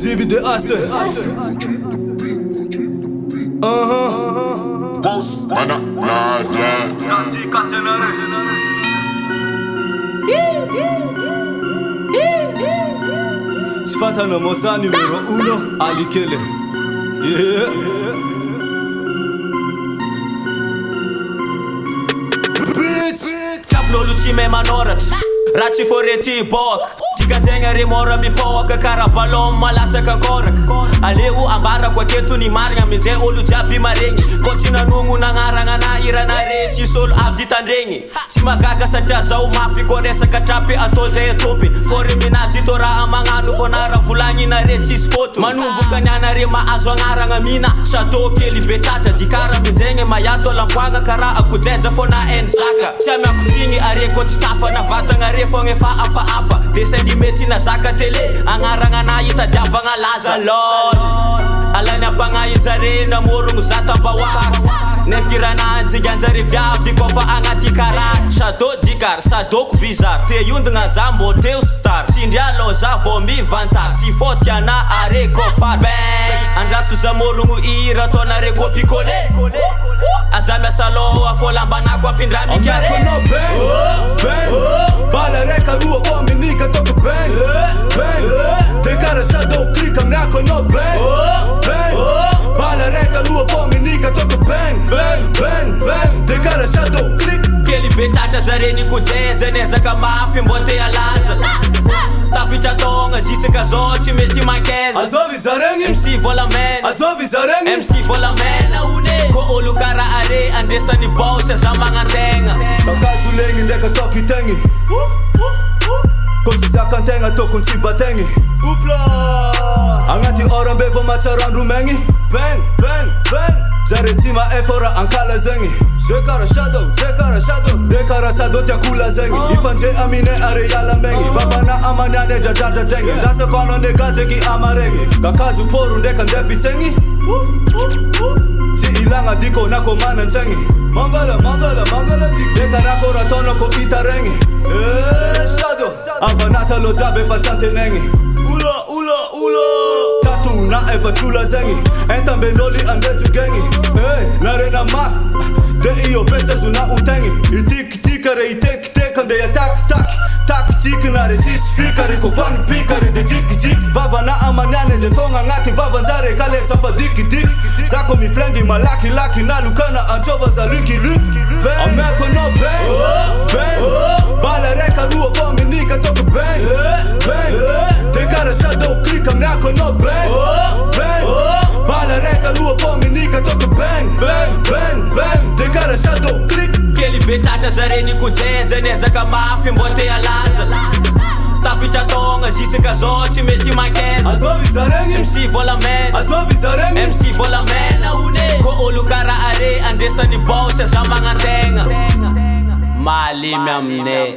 Zibi de Asse. Boss, mana, yeah. Santi Casenare. Sfatana Mosa numero 1, Ali Kele. Yeah. Chaplo luchime manorat Rachi foreti bok Tika zenga remora mi poka Karabalom malacha kakorak Aleu ambara kwa ketu ni marga Minze olu jabi marengi Kotina nungu na ngaranga na ira na rechi Sol avita ndengi Chima gaga sataza umafi konesa katapi atoze etopin Fori minazi tora amanganu fonara Fulanyi na rechi spoto Manumbu kanyana rema azwa ngaranga mina Shato keli betata Dikara minzenge mayato lampwanga Kara akujeja fona enzaka Chame akutingi areko chitafa na vata ngarefo ngefa afa Desendi meti na zaka tele Angaranga na ita java nga laza lol Alanya panga inzare na morungu zata bawak Nefkira na nziganzare vyavi kofa angati karat Shado dikar, sadok bizar Te yund nga zambo teu star Sindria loza vomi vantar Tifotya na are kofa banks Andrasu za morungu ira tona reko pikole Azamia salo afolamba na kwa pindrami kyare Ameko no bang Bala reka ruo kwa minika toka bang Dekara shadow click ameko no bang Bala reka ruo kwa minika toka bang Dekara shadow click Keli betata zareni kujenza Neza kama afi mbote ya lanza Tapita tonga zise kazochi meti makeza Azobi zarengi MC vola man Azobi zarengi MC vola man Ko olukara are andesa ni boss zamanga tenga Kakazu lengi ndeka toki tengi Koti zaka ntenga toku ntiba tengi Upla Angati orambe po macharandu mengi Bang Zaretima efora ankala zengi Dekara shadow Dekara shadow tia kula zengi Ifanje amine are yala mengi Babana amanyane dadada tengi Lasa kono negazeki amarengi Kakazu poru ndeka ndefi tengi Ti ilanga diko nako mana ntengi Mangala diko Dekara kora tono ko itarengi Shadow Avanata lo jabe fachante nengi Ula Tatu na eva chula zengi Entambe noli andeju gengi Narena mas De iyo becha zuna utengi Itik tikare itek ande ya tak tik nare chis fikare ko van pikare de jik Baba na amanyane ze fonga ngati baba nzare kale sapa dik Zako mi flengi malaki na lukana anchova za luki Ameko no bang Bala reka ruo kwa minika toka bang Dekara shadow click ameko no bang Bala reka ruo kwa minika toka bang Dekara shadow click Keli betata zareni kujenza Neza kama afi mbote ya lanza Tapita tonga zise kazochi meti makeza Azobi zarengi MC vola man Azobi zarengi MC vola man Ko olukara are andesa ni boss zamanga tenga Mali mne